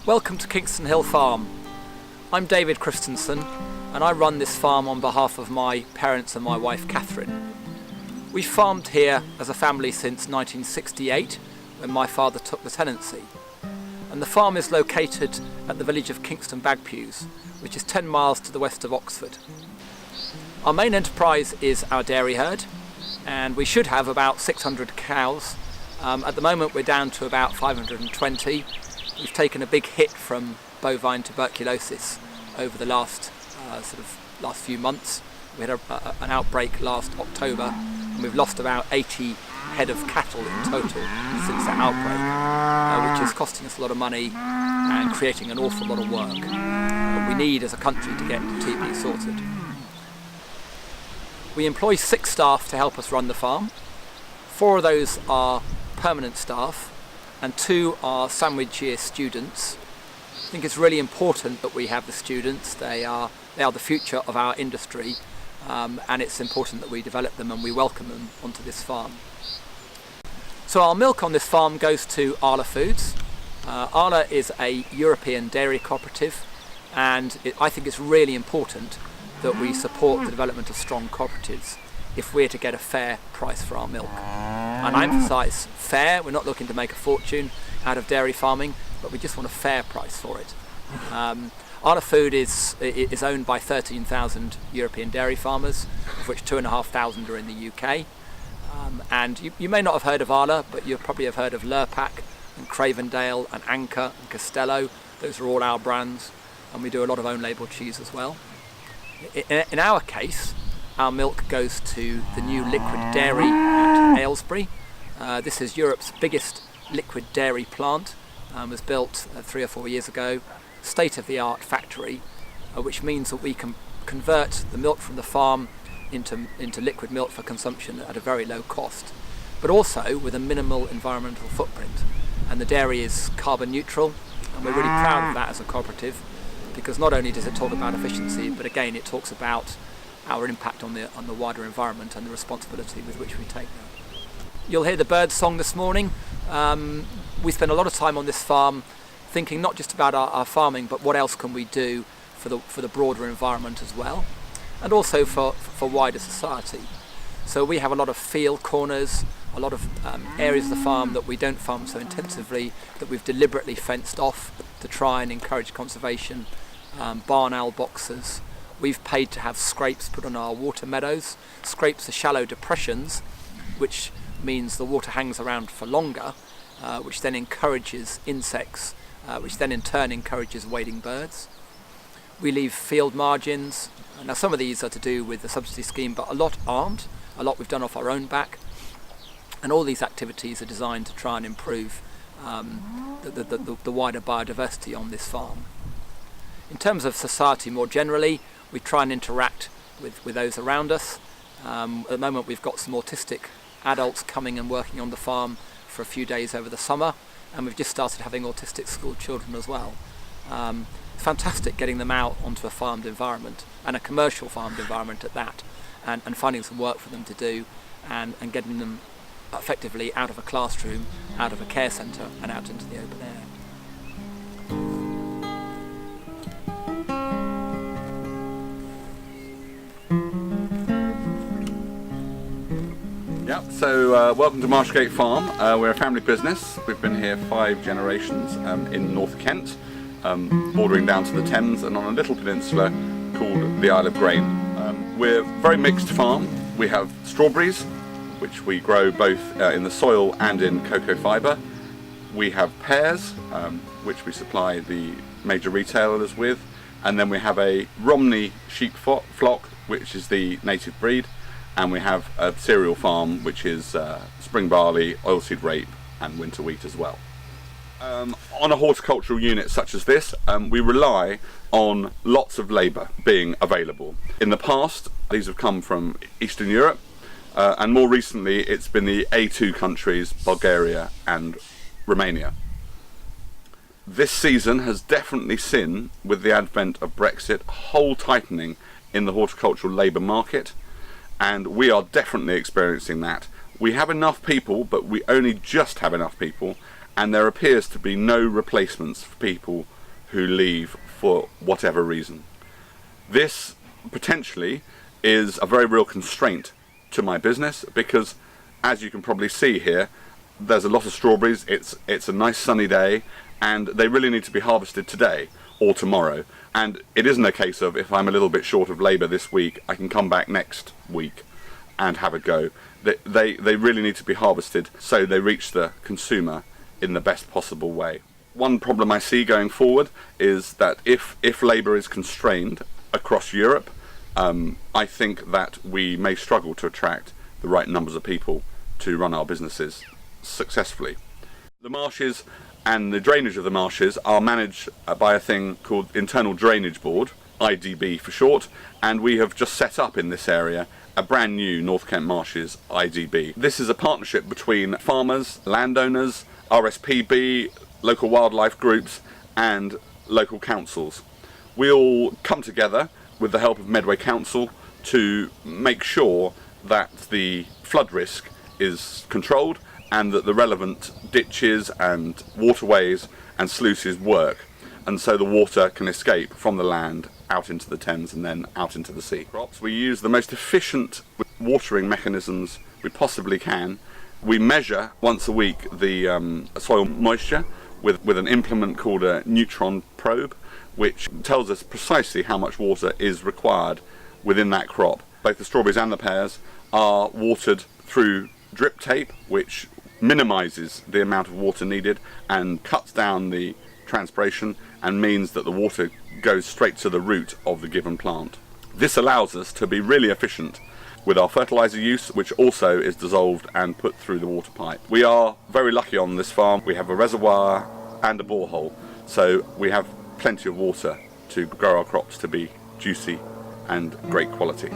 Welcome to Kingston Hill Farm. I'm David Christensen and I run this farm on behalf of my parents and my wife Catherine. We've farmed here as a family since 1968 when my father took the tenancy. And the farm is located at the village of Kingston Bagpues, which is 10 miles to the west of Oxford. Our main enterprise is our dairy herd, and we should have about 600 cows. At the moment we're down to about 520. We've taken a big hit from bovine tuberculosis over the last few months. We had an outbreak last October, and we've lost about 80 head of cattle in total since that outbreak, which is costing us a lot of money and creating an awful lot of work that we need as a country to get TB sorted. We employ 6 staff to help us run the farm. 4 of those are permanent staff and 2 are sandwich year students. I think it's really important that we have the students. They are the future of our industry, and it's important that we develop them and we welcome them onto this farm. So our milk on this farm goes to Arla Foods. Arla is a European dairy cooperative, and I think it's really important that we support the development of strong cooperatives if we're to get a fair price for our milk. And I emphasise fair. We're not looking to make a fortune out of dairy farming, but we just want a fair price for it. Arla Food is owned by 13,000 European dairy farmers, of which 2,500 are in the UK. And you may not have heard of Arla, but you probably have heard of Lurpak and Cravendale and Anchor and Costello. Those are all our brands, and we do a lot of own label cheese as well. In our case, our milk goes to the new liquid dairy at Aylesbury. This is Europe's biggest liquid dairy plant. Was built 3 or 4 years ago. State-of-the-art factory, which means that we can convert the milk from the farm into liquid milk for consumption at a very low cost, but also with a minimal environmental footprint. And the dairy is carbon neutral, and we're really proud of that as a cooperative, because not only does it talk about efficiency, but again it talks about our impact on the wider environment and the responsibility with which we take that. You'll hear the birds song this morning. We spend a lot of time on this farm thinking not just about our farming, but what else can we do for the broader environment as well, and also for wider society. So we have a lot of field corners, a lot of areas of the farm that we don't farm so intensively, that we've deliberately fenced off to try and encourage conservation. Barn owl boxes. We've paid to have scrapes put on our water meadows. Scrapes are shallow depressions, which means the water hangs around for longer, which then encourages insects, which then in turn encourages wading birds. We leave field margins. Now some of these are to do with the subsidy scheme, but a lot aren't. A lot we've done off our own back. And all these activities are designed to try and improve the wider biodiversity on this farm. In terms of society more generally, we try and interact with those around us. At the moment we've got some autistic adults coming and working on the farm for a few days over the summer, and we've just started having autistic school children as well. Fantastic getting them out onto a farmed environment, and a commercial farmed environment at that, and finding some work for them to do, and getting them effectively out of a classroom, out of a care centre and out into the open air. Yep, so welcome to Marshgate Farm. We're a family business. We've been here 5 generations in North Kent, bordering down to the Thames and on a little peninsula called the Isle of Grain. We're a very mixed farm. We have strawberries, which we grow both in the soil and in cocoa fibre. We have pears, which we supply the major retailers with. And then we have a Romney sheep flock, which is the native breed. And we have a cereal farm, which is spring barley, oilseed rape and winter wheat as well. On a horticultural unit such as this, we rely on lots of labour being available. In the past, these have come from Eastern Europe, and more recently it's been the A2 countries, Bulgaria and Romania. This season has definitely seen, with the advent of Brexit, a whole tightening in the horticultural labour market. And we are definitely experiencing that We have enough people, but we only just have enough people, and there appears to be no replacements for people who leave for whatever reason. This potentially is a very real constraint to my business, because as you can probably see here, there's a lot of strawberries. It's a nice sunny day, and they really need to be harvested today or tomorrow. And it isn't a case of, if I'm a little bit short of labour this week, I can come back next week and have a go. They really need to be harvested so they reach the consumer in the best possible way. One problem I see going forward is that if labour is constrained across Europe, I think that we may struggle to attract the right numbers of people to run our businesses successfully. The marshes and the drainage of the marshes are managed by a thing called Internal Drainage Board, IDB for short, and we have just set up in this area a brand new North Kent Marshes IDB. This is a partnership between farmers, landowners, RSPB, local wildlife groups and local councils. We all come together with the help of Medway Council to make sure that the flood risk is controlled and that the relevant ditches and waterways and sluices work, and so the water can escape from the land out into the Thames and then out into the sea. We use the most efficient watering mechanisms we possibly can. We measure once a week the soil moisture with an implement called a neutron probe, which tells us precisely how much water is required within that crop. Both the strawberries and the pears are watered through drip tape, which minimises the amount of water needed and cuts down the transpiration and means that the water goes straight to the root of the given plant. This allows us to be really efficient with our fertiliser use, which also is dissolved and put through the water pipe. We are very lucky on this farm. We have a reservoir and a borehole, so we have plenty of water to grow our crops to be juicy and great quality.